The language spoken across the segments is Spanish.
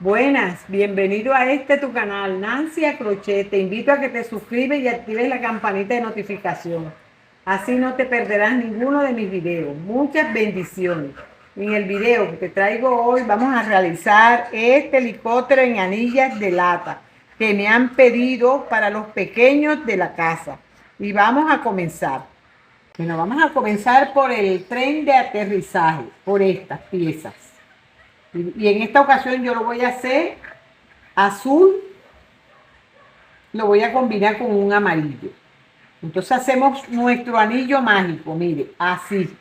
Buenas, bienvenido a tu canal, Nancy a Crochet. Te invito a que te suscribas y actives la campanita de notificación. Así no te perderás ninguno de mis videos. Muchas bendiciones. En el video que te traigo hoy vamos a realizar este helicóptero en anillas de lata que me han pedido para los pequeños de la casa. Y vamos a comenzar. Bueno, vamos a comenzar por el tren de aterrizaje, por estas piezas. Y en esta ocasión yo lo voy a hacer azul, lo voy a combinar con un amarillo. Entonces hacemos nuestro anillo mágico, mire, así.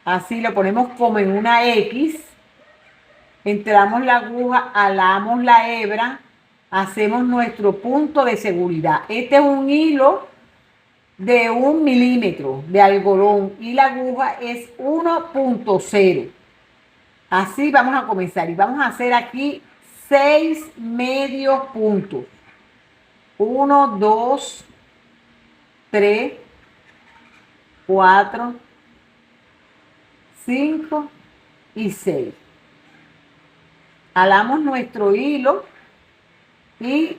Así lo ponemos como en una X, entramos la aguja, alamos la hebra, hacemos nuestro punto de seguridad. Este es un hilo de 1 milímetro de algodón y la aguja es 1.0. Así vamos a comenzar y vamos a hacer aquí 6 medios puntos. 1, 2, 3, 4, 5 y 6. Jalamos nuestro hilo y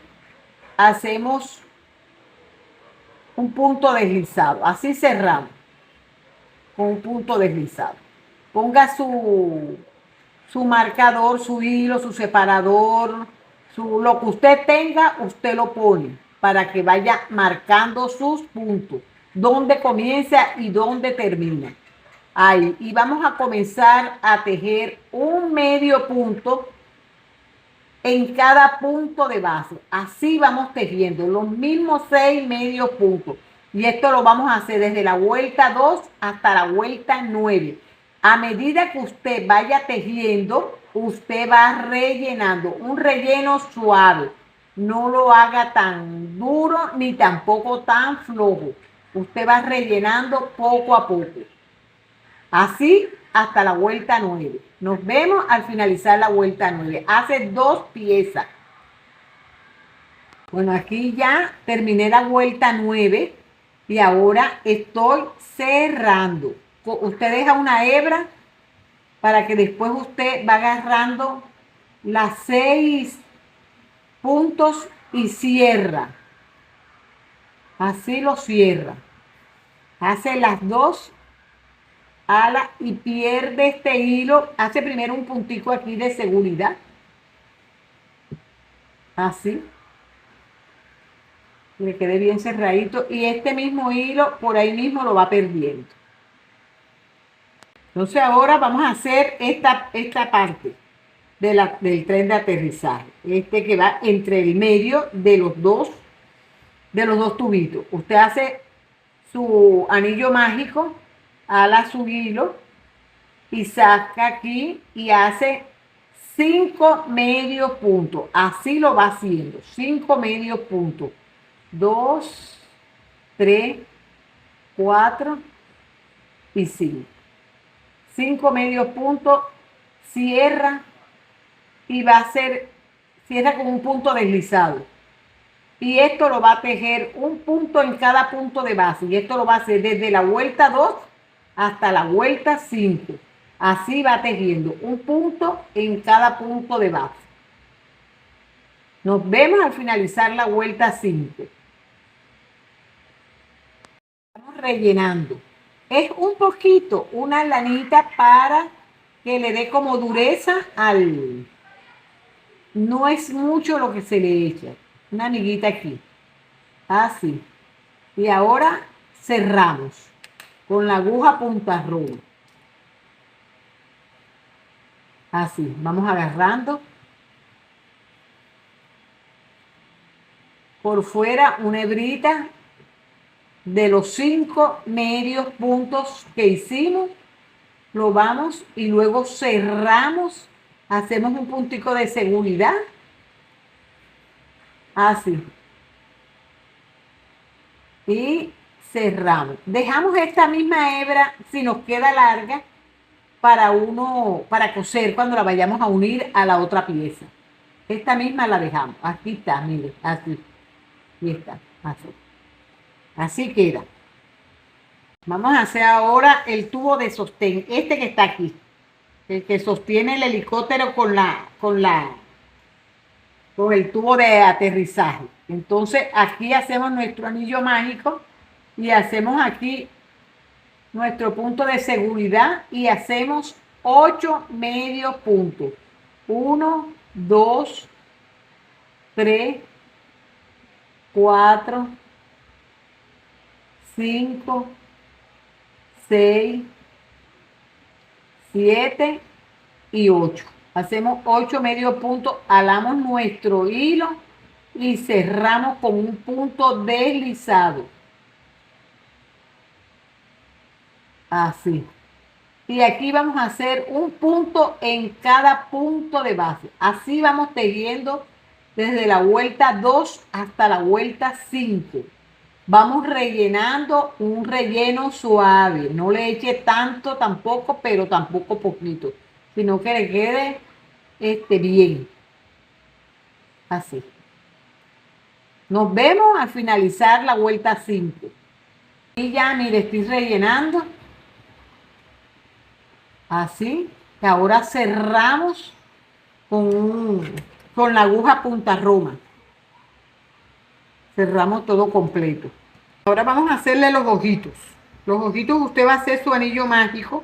hacemos un punto deslizado. Así cerramos con un punto deslizado. Ponga su marcador, su hilo, su separador, lo que usted tenga, usted lo pone para que vaya marcando sus puntos, dónde comienza y dónde termina. Ahí, y vamos a comenzar a tejer un medio punto en cada punto de base. Así vamos tejiendo los mismos 6 medios puntos. Y esto lo vamos a hacer desde la vuelta 2 hasta la vuelta 9. A medida que usted vaya tejiendo, usted va rellenando un relleno suave. No lo haga tan duro ni tampoco tan flojo. Usted va rellenando poco a poco. Así hasta la vuelta 9. Nos vemos al finalizar la vuelta 9. Hace 2 piezas. Bueno, aquí ya terminé la vuelta 9 y ahora estoy cerrando. Usted deja una hebra para que después usted va agarrando las 6 puntos y cierra. Así lo cierra. Hace las 2 alas y pierde este hilo. Hace primero un puntico aquí de seguridad. Así. Le quede bien cerradito. Y este mismo hilo por ahí mismo lo va perdiendo. Entonces ahora vamos a hacer esta parte del tren de aterrizaje. Este que va entre el medio de los dos tubitos. Usted hace su anillo mágico, ala su hilo y saca aquí y hace 5 medios puntos. Así lo va haciendo. 5 medios puntos. 2, 3, 4 y 5. 5 medios puntos. Cierra y va a hacer, cierra con un punto deslizado. Y esto lo va a tejer un punto en cada punto de base. Y esto lo va a hacer desde la vuelta 2 hasta la vuelta 5. Así va tejiendo un punto en cada punto de base. Nos vemos al finalizar la vuelta 5. Estamos rellenando. Es un poquito, una lanita para que le dé como dureza al... No es mucho lo que se le echa. Una amiguita aquí. Así. Y ahora cerramos con la aguja punta roja. Así. Vamos agarrando por fuera una hebrita de los 5 medios puntos que hicimos. Lo vamos y luego cerramos. Hacemos un puntico de seguridad. Así. Y cerramos. Dejamos esta misma hebra, si nos queda larga, para coser cuando la vayamos a unir a la otra pieza. Esta misma la dejamos. Aquí está, mire, así. Y está, así. Así queda. Vamos a hacer ahora el tubo de sostén, este que está aquí. el que sostiene el helicóptero con el tubo de aterrizaje. Entonces aquí hacemos nuestro anillo mágico y hacemos aquí nuestro punto de seguridad y hacemos 8 medios puntos. 1, 2, 3, 4, 5, 6, 7 y 8. Hacemos 8 medios puntos, alamos nuestro hilo y cerramos con un punto deslizado. Así. Y aquí vamos a hacer un punto en cada punto de base. Así vamos tejiendo desde la vuelta 2 hasta la vuelta 5. Vamos rellenando un relleno suave. No le eche tanto tampoco, pero tampoco poquito, sino que le quede bien. Así. Nos vemos al finalizar la vuelta 5. Y ya, mire, estoy rellenando. Así. Y ahora cerramos con la aguja punta roma. Cerramos todo completo. Ahora vamos a hacerle los ojitos. Los ojitos, usted va a hacer su anillo mágico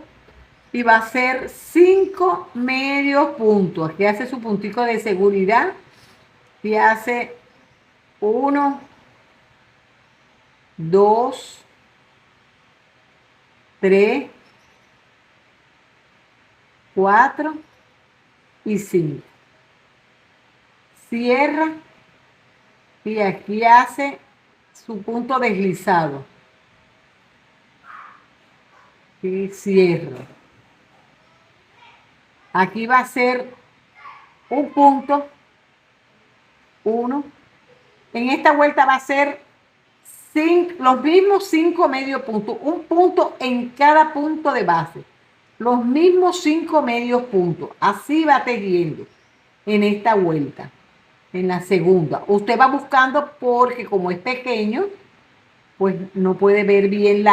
y va a hacer 5 medios puntos. Aquí hace su puntico de seguridad y hace 1, 2, 3, 4 y 5. Cierra y aquí hace su punto deslizado y cierra. Aquí va a ser un punto, 1. En esta vuelta va a ser los mismos 5 medios puntos, un punto en cada punto de base, los mismos 5 medios puntos. Así va tejiendo en esta vuelta. En la segunda, usted va buscando porque como es pequeño, pues no puede ver bien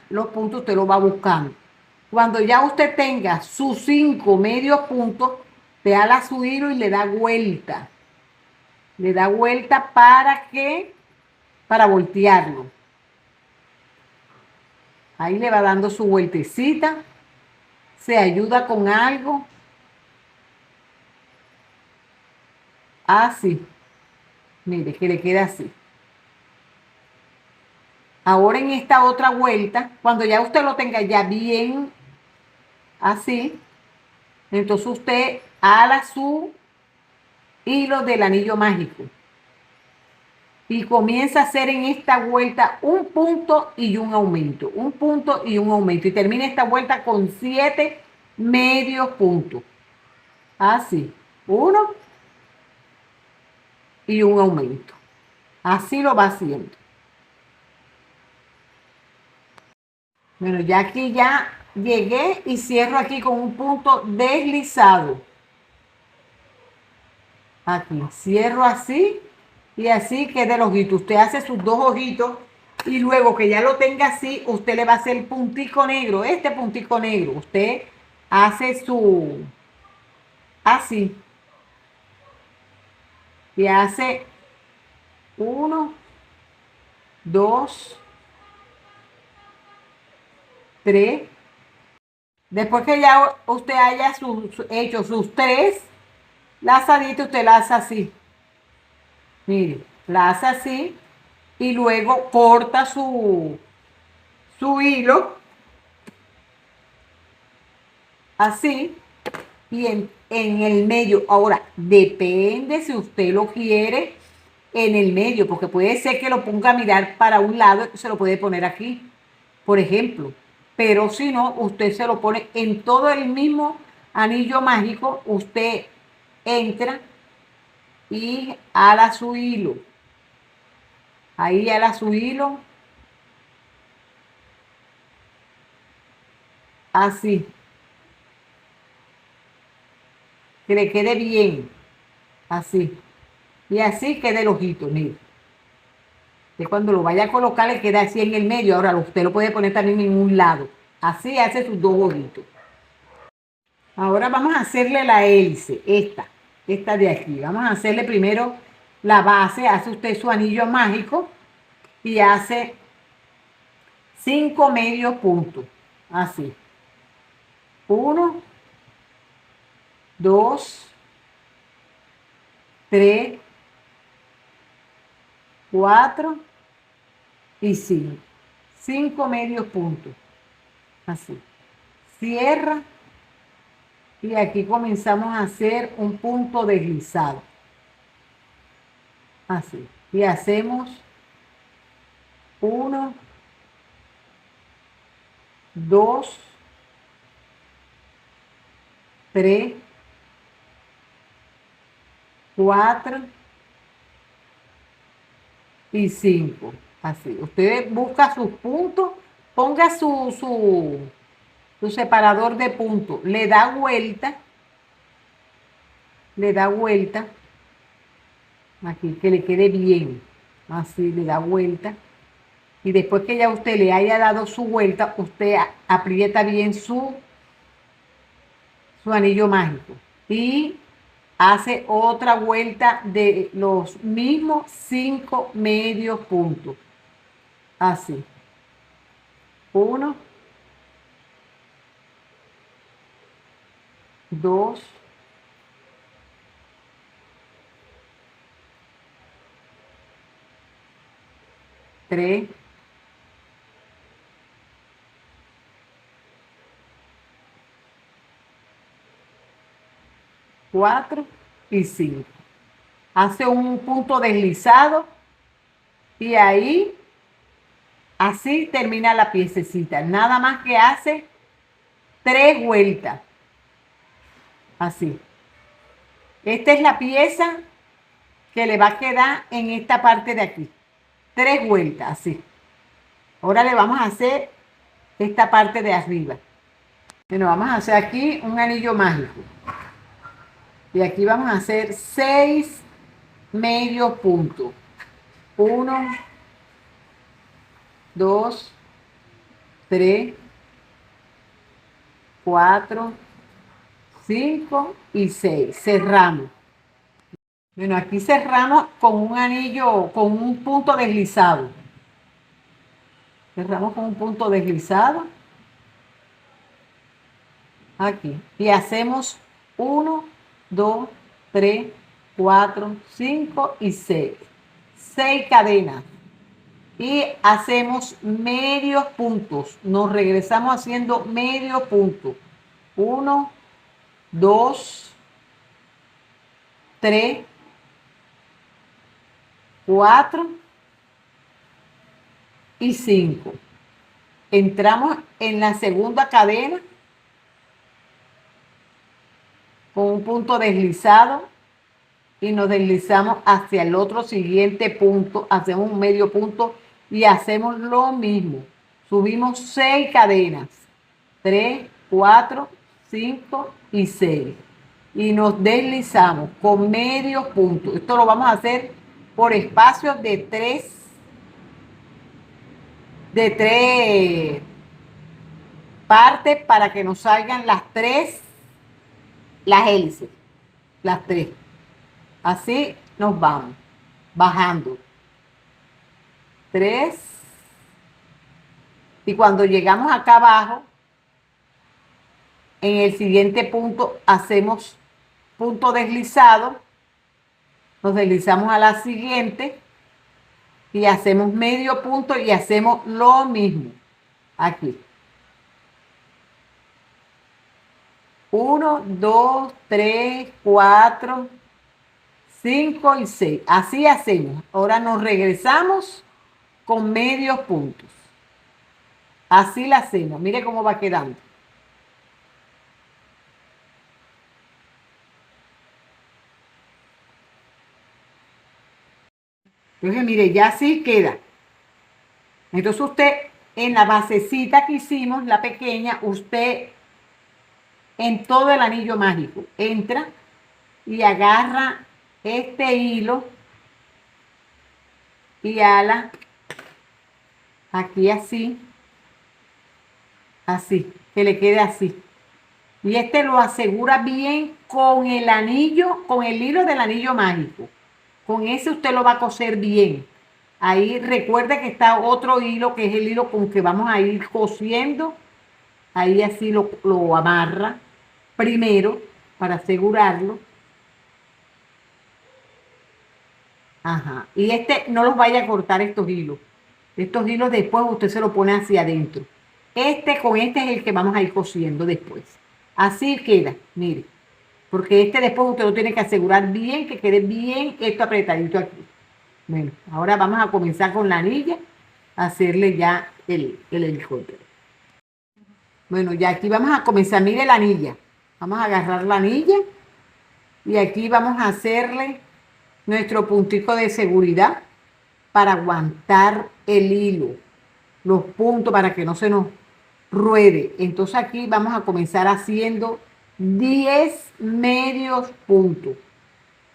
los puntos, usted lo va buscando. Cuando ya usted tenga sus 5 medios puntos, te ala su hilo y le da vuelta. Le da vuelta para voltearlo. Ahí le va dando su vueltecita. Se ayuda con algo. Así. Mire, que le queda así. Ahora en esta otra vuelta, cuando ya usted lo tenga ya bien así, entonces usted ala su hilo del anillo mágico y comienza a hacer en esta vuelta un punto y un aumento, un punto y un aumento, y termina esta vuelta con 7 medios puntos. Así, 1 y un aumento. Así lo va haciendo. Bueno, ya aquí ya llegué y cierro aquí con un punto deslizado. Aquí, cierro así y así queda el ojito. Usted hace sus 2 ojitos y luego que ya lo tenga así, usted le va a hacer el puntico negro, este puntico negro. Usted hace así y hace 1, 2, 3. Después que ya usted haya hecho sus 3 lazaditos, usted la hace así. Mire, la hace así y luego corta su hilo así y en el medio. Ahora, depende si usted lo quiere en el medio, porque puede ser que lo ponga a mirar para un lado, se lo puede poner aquí, por ejemplo. Pero si no, usted se lo pone en todo el mismo anillo mágico, usted entra y ala su hilo. Ahí ala su hilo. Así. Que le quede bien. Así. Y así quede el ojito, mire. Que cuando lo vaya a colocar le queda así en el medio. Ahora usted lo puede poner también en un lado. Así hace sus 2 ojitos. Ahora vamos a hacerle la hélice, esta de aquí. Vamos a hacerle primero la base. Hace usted su anillo mágico y hace 5 medios puntos. Así. 1, 2, 3, 4 y 5. 5 medios puntos. Así. Cierra y aquí comenzamos a hacer un punto deslizado. Así. Y hacemos 1, 2, 3, 4 y 5. Así. Usted busca sus puntos, ponga su separador de puntos, le da vuelta, aquí, que le quede bien. Así, le da vuelta. Y después que ya usted le haya dado su vuelta, usted aprieta bien su anillo mágico. Y hace otra vuelta de los mismos 5 medios puntos. Así. 1, 2, 3, 4 y 5. Hace un punto deslizado y ahí así termina la piececita. Nada más que hace 3 vueltas. Así. Esta es la pieza que le va a quedar en esta parte de aquí. 3 vueltas, así. Ahora le vamos a hacer esta parte de arriba. Bueno, vamos a hacer aquí un anillo mágico. Y aquí vamos a hacer 6 medios puntos. 1, 2, 3, 4, 5 y 6. Cerramos. Bueno, aquí cerramos con un anillo, con un punto deslizado. Cerramos con un punto deslizado. Aquí. Y hacemos 1, 2, 3, 4, 5 y 6. 6 cadenas. Y hacemos medios puntos. Nos regresamos haciendo medio punto. 1, 2, 3, 4 y 5. Entramos en la segunda cadena con un punto deslizado y nos deslizamos hacia el otro siguiente punto, hacemos un medio punto y hacemos lo mismo. Subimos 6 cadenas, 3, 4, 5 y 6. Y nos deslizamos con medio punto. Esto lo vamos a hacer por espacios de 3 partes para que nos salgan las hélices, las 3. Así nos vamos bajando. 3. Y cuando llegamos acá abajo, en el siguiente punto hacemos punto deslizado, nos deslizamos a la siguiente y hacemos medio punto y hacemos lo mismo aquí. 1, 2, 3, 4, 5 y 6. Así hacemos. Ahora nos regresamos con medios puntos. Así la hacemos. Mire cómo va quedando. Entonces, mire, ya así queda. Entonces usted, en la basecita que hicimos, la pequeña, usted en todo el anillo mágico entra y agarra este hilo y ala aquí así, que le quede así. Y este lo asegura bien con el anillo, con el hilo del anillo mágico. Con ese usted lo va a coser bien. Ahí recuerde que está otro hilo, que es el hilo con que vamos a ir cosiendo. Ahí así lo amarra primero para asegurarlo. Ajá. Y este no los vaya a cortar estos hilos. Estos hilos después usted se lo pone hacia adentro. Con este es el que vamos a ir cosiendo después. Así queda, mire. Porque este después usted lo tiene que asegurar bien, que quede bien esto apretadito aquí. Bueno, ahora vamos a comenzar con la anilla, a hacerle ya el helicóptero. Bueno, ya aquí vamos a comenzar, mire la anilla. Vamos a agarrar la anilla y aquí vamos a hacerle nuestro puntico de seguridad para aguantar el hilo, los puntos para que no se nos ruede. Entonces aquí vamos a comenzar haciendo 10 medios puntos.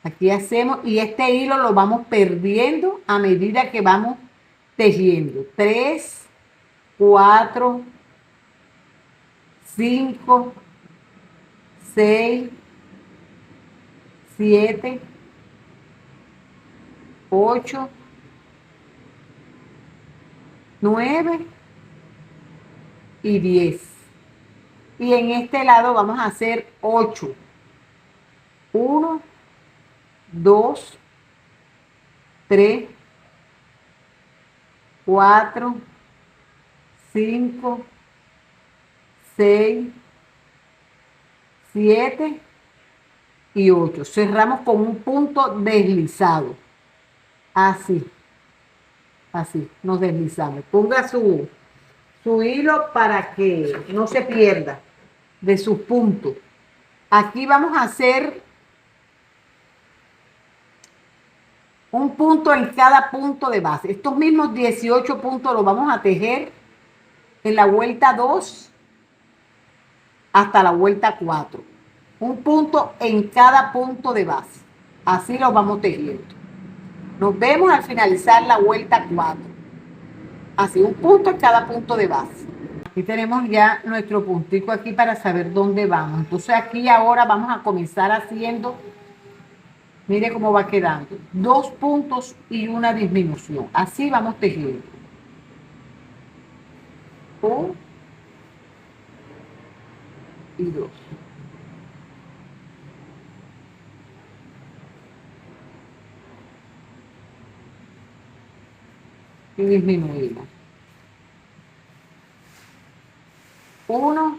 Aquí hacemos, y este hilo lo vamos perdiendo a medida que vamos tejiendo. 3, 4, 5, 6, 7, 8, 9 y 10. Y en este lado vamos a hacer 8. 1, 2, 3, 4, 5, 6, 7 y 8. Cerramos con un punto deslizado. Así. Así, nos deslizamos. Ponga su hilo para que no se pierda de sus puntos. Aquí vamos a hacer un punto en cada punto de base. Estos mismos 18 puntos los vamos a tejer en la vuelta 2 hasta la vuelta 4. Un punto en cada punto de base. Así los vamos tejiendo. Nos vemos al finalizar la vuelta 4. Así, un punto en cada punto de base. Aquí tenemos ya nuestro puntico aquí para saber dónde vamos. Entonces aquí ahora vamos a comenzar haciendo, mire cómo va quedando, 2 puntos y una disminución. Así vamos tejiendo. 1 y 2. Y disminuimos. 1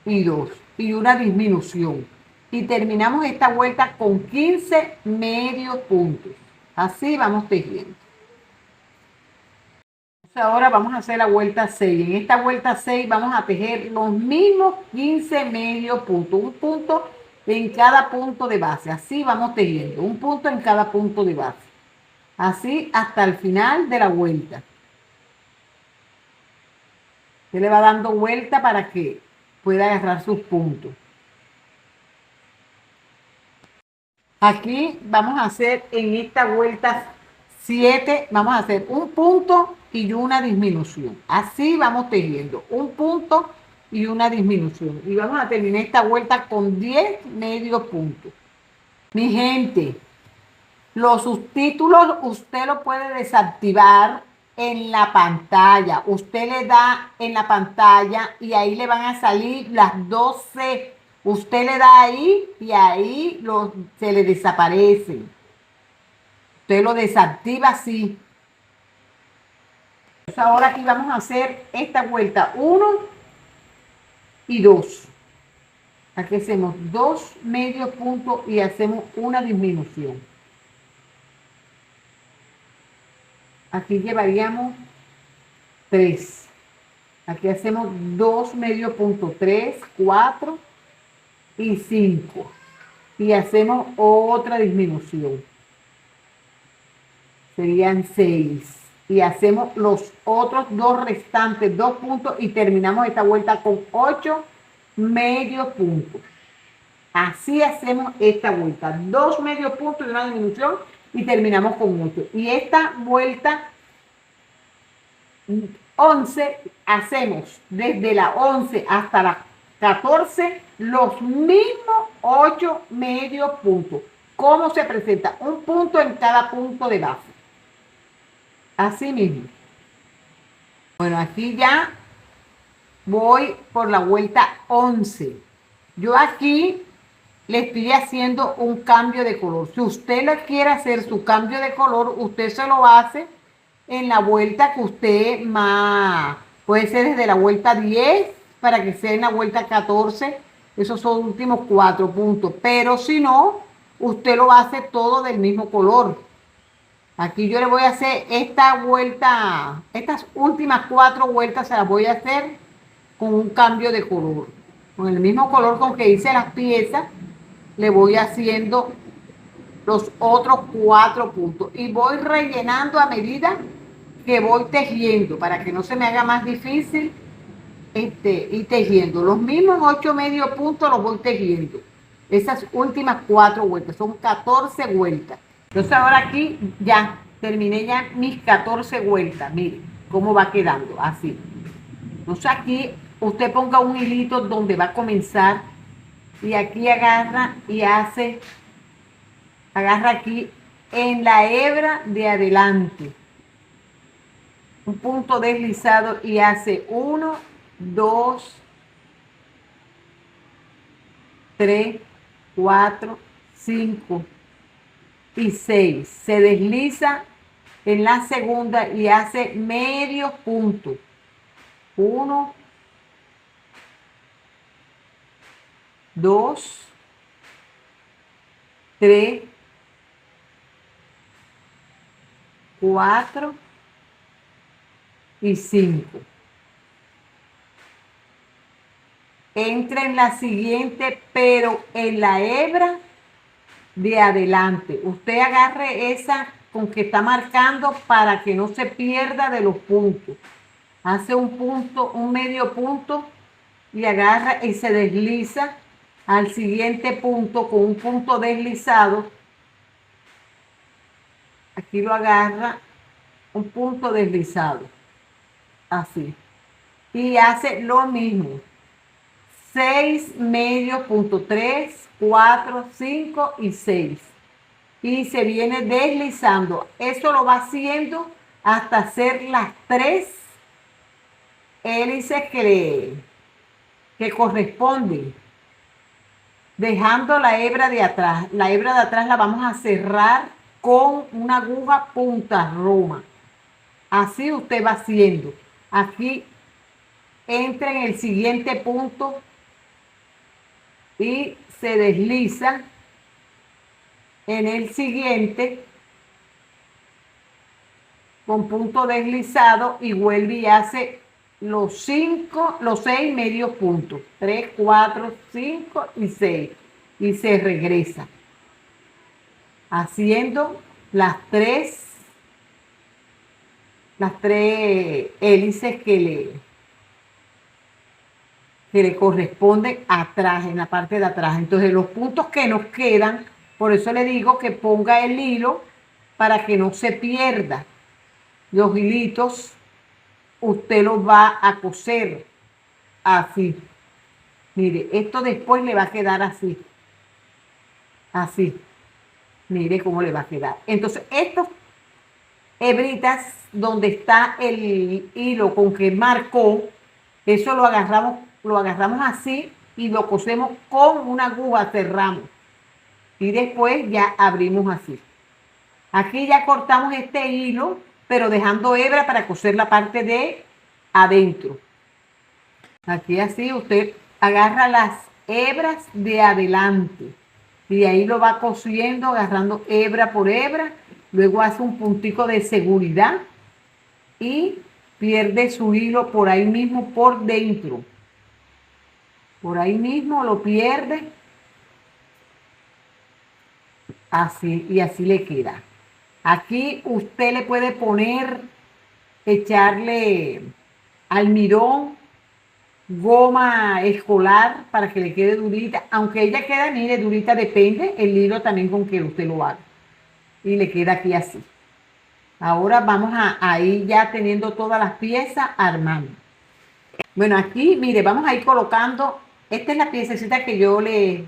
y 2 y una disminución. Y terminamos esta vuelta con 15 medios puntos. Así vamos tejiendo. Ahora vamos a hacer la vuelta 6. En esta vuelta 6 vamos a tejer los mismos 15 medios puntos. Un punto en cada punto de base. Así vamos tejiendo. Un punto en cada punto de base. Así hasta el final de la vuelta. Se le va dando vuelta para que pueda agarrar sus puntos. Aquí vamos a hacer en esta vuelta 7, vamos a hacer un punto y una disminución. Así vamos tejiendo, un punto y una disminución. Y vamos a terminar esta vuelta con 10 medios puntos. Mi gente, los subtítulos usted lo puede desactivar en la pantalla. Usted le da en la pantalla y ahí le van a salir las 12. Usted le da ahí y ahí se le desaparecen. Usted lo desactiva así. Ahora aquí vamos a hacer esta vuelta 1 y 2. Aquí hacemos 2 medios puntos y hacemos una disminución. Aquí llevaríamos 3. Aquí hacemos 2 medios puntos, 3, 4 y 5. Y hacemos otra disminución. Serían 6. Y hacemos los otros 2 restantes, 2 puntos y terminamos esta vuelta con 8 medios puntos. Así hacemos esta vuelta. 2 medios puntos y una disminución y terminamos con 8. Y esta vuelta 11 hacemos desde la 11 hasta la 14 los mismos 8 medios puntos. ¿Cómo se presenta? Un punto en cada punto de base. Así mismo. Bueno, aquí ya voy por la vuelta 11. Yo aquí le estoy haciendo un cambio de color. Si usted le quiere hacer su cambio de color, usted se lo hace en la vuelta que usted más, puede ser desde la vuelta 10 para que sea en la vuelta 14. Esos son los últimos 4 puntos. Pero si no, usted lo hace todo del mismo color. Aquí yo le voy a hacer esta vuelta, estas últimas 4 vueltas se las voy a hacer con un cambio de color. Con el mismo color con que hice las piezas, le voy haciendo los otros 4 puntos. Y voy rellenando a medida que voy tejiendo, para que no se me haga más difícil y tejiendo. Los mismos 8 medio puntos los voy tejiendo. Esas últimas 4 vueltas, son 14 vueltas. Entonces ahora aquí ya terminé ya mis 14 vueltas. Miren cómo va quedando, así. Entonces aquí usted ponga un hilito donde va a comenzar y aquí agarra y hace, agarra aquí en la hebra de adelante un punto deslizado y hace 1, 2, 3, 4, 5 y 6. Se desliza en la segunda y hace medio punto. 1, 2, 3, 4 y 5. Entra en la siguiente, pero en la hebra de adelante. Usted agarre esa con que está marcando para que no se pierda de los puntos. Hace un punto, un medio punto y agarra y se desliza al siguiente punto con un punto deslizado. Aquí lo agarra, un punto deslizado. Así. Y hace lo mismo. 6 medios, punto 3, 4, 5 y 6. Y se viene deslizando. Eso lo va haciendo hasta hacer las 3 hélices que corresponden. Dejando la hebra de atrás. La hebra de atrás la vamos a cerrar con una aguja punta roma. Así usted va haciendo. Aquí entra en el siguiente punto y se desliza en el siguiente con punto deslizado y vuelve y hace los 6 medios puntos. 3, 4, 5 y 6. Y se regresa. Haciendo las tres hélices que le corresponden atrás, en la parte de atrás. Entonces los puntos que nos quedan, por eso le digo que ponga el hilo para que no se pierda. Los hilitos usted los va a coser así. Mire, esto después le va a quedar así. Así. Mire cómo le va a quedar. Entonces estos hebritas donde está el hilo con que marcó, eso lo agarramos así y lo cosemos con una aguja, cerramos y después ya abrimos así. Aquí ya cortamos este hilo, pero dejando hebra para coser la parte de adentro. Aquí así usted agarra las hebras de adelante y ahí lo va cosiendo, agarrando hebra por hebra. Luego hace un puntico de seguridad y pierde su hilo por ahí mismo, por dentro. Por ahí mismo lo pierde. Así, y así le queda. Aquí usted le puede poner, echarle almidón, goma escolar para que le quede durita. Aunque ella queda, mire, durita, depende el hilo también con que usted lo haga. Y le queda aquí así. Ahora vamos a ir ya teniendo todas las piezas armando. Bueno, aquí, mire, vamos a ir colocando, esta es la piececita que yo le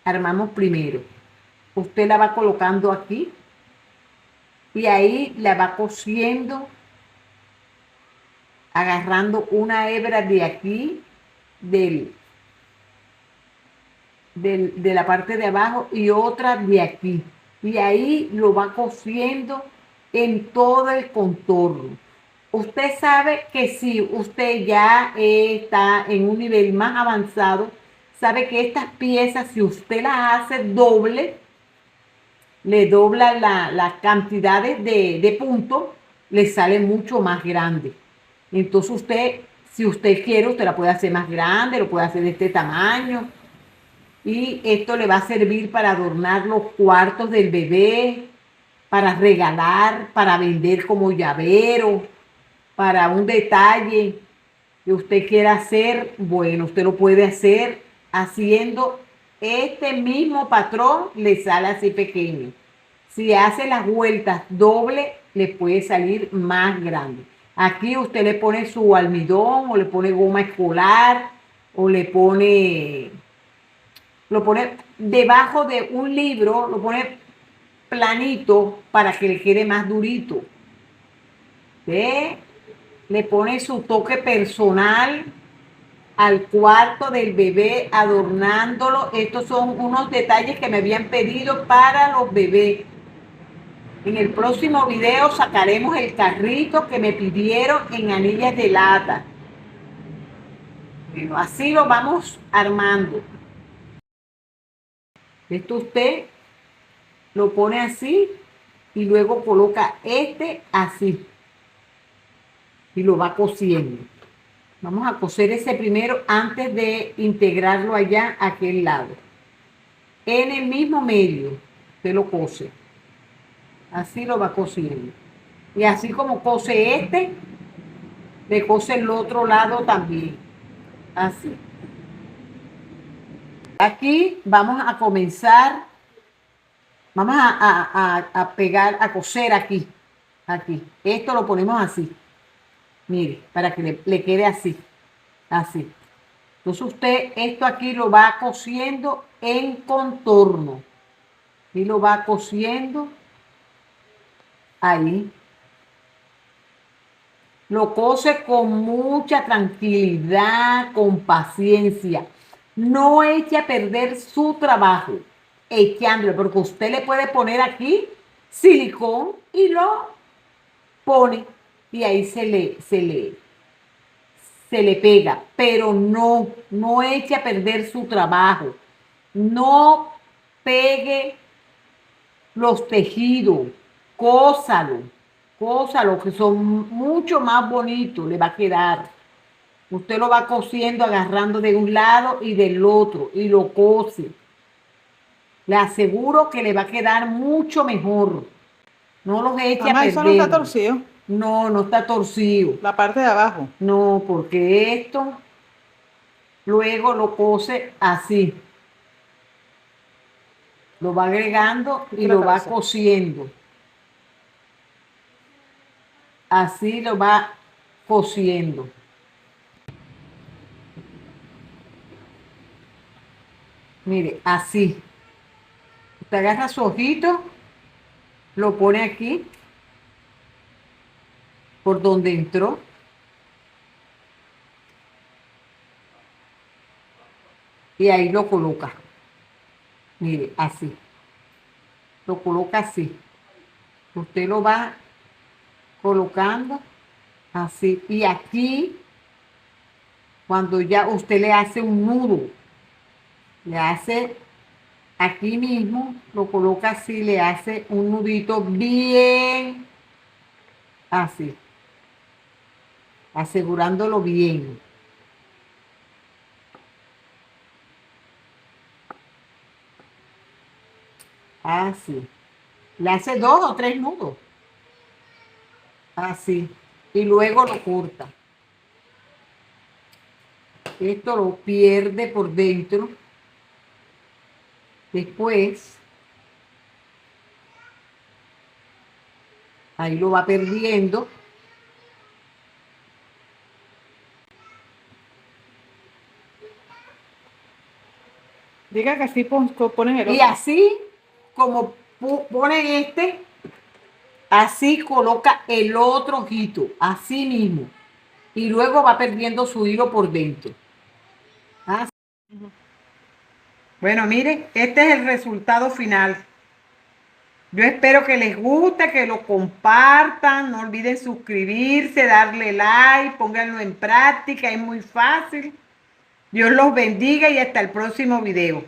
armamos primero. Usted la va colocando aquí y ahí la va cosiendo, agarrando una hebra de aquí, de la parte de abajo y otra de aquí. Y ahí lo va cosiendo en todo el contorno. Usted sabe que si usted ya está en un nivel más avanzado, sabe que estas piezas, si usted las hace doble, le dobla la cantidad de puntos, le sale mucho más grande. Entonces usted, si usted quiere, usted la puede hacer más grande, lo puede hacer de este tamaño. Y esto le va a servir para adornar los cuartos del bebé, para regalar, para vender como llavero, para un detalle que usted quiera hacer. Bueno, usted lo puede hacer haciendo este mismo patrón, le sale así pequeño. Si hace las vueltas doble, le puede salir más grande. Aquí usted le pone su almidón o le pone goma escolar o lo pone debajo de un libro, lo pone planito para que le quede más durito. ¿Ve? Le pone su toque personal al cuarto del bebé, adornándolo. Estos son unos detalles que me habían pedido para los bebés. En el próximo video sacaremos el carrito que me pidieron en anillas de lata. Bueno, así lo vamos armando. Esto usted lo pone así y luego coloca este así y lo va cosiendo. Vamos a coser ese primero antes de integrarlo allá a aquel lado. En el mismo medio usted lo cose. Así lo va cosiendo. Y así como cose este, le cose el otro lado también. Así. Aquí vamos a comenzar. Vamos a pegar, a coser aquí. Aquí. Esto lo ponemos así. Mire, para que le quede así. Así. Entonces usted esto aquí lo va cosiendo en contorno. Y lo va cosiendo ahí. Lo cose con mucha tranquilidad, con paciencia. No eche a perder su trabajo echándolo, porque usted le puede poner aquí silicón y lo pone y ahí se le pega, pero no eche a perder su trabajo. No pegue los tejidos, cósalo, que son mucho más bonitos, le va a quedar. Usted lo va cosiendo, agarrando de un lado y del otro, y lo cose. Le aseguro que le va a quedar mucho mejor. No los eche a Mamá, eso no está perder. torcido. No, no está torcido. La parte de abajo. No, porque esto luego lo cose así. Lo va agregando Quita y la lo va cabeza. cosiendo. Así lo va cosiendo. Mire, así. Usted agarra su ojito, lo pone aquí, por donde entró. Y ahí lo coloca. Mire, así. Lo coloca así. Usted lo va colocando así. Y aquí, cuando ya usted le hace un nudo, le hace aquí mismo, lo coloca así, le hace un nudito bien así, asegurándolo bien. Así. Le hace 2 o 3 nudos. Así. Y luego lo corta. Esto lo pierde por dentro. Después, ahí lo va perdiendo. Diga que así ponen el otro. Y así como ponen este, así coloca el otro ojito, así mismo. Y luego va perdiendo su hilo por dentro. ¿Ah? Bueno, miren, este es el resultado final. Yo espero que les guste, que lo compartan, no olviden suscribirse, darle like, pónganlo en práctica, es muy fácil. Dios los bendiga y hasta el próximo video.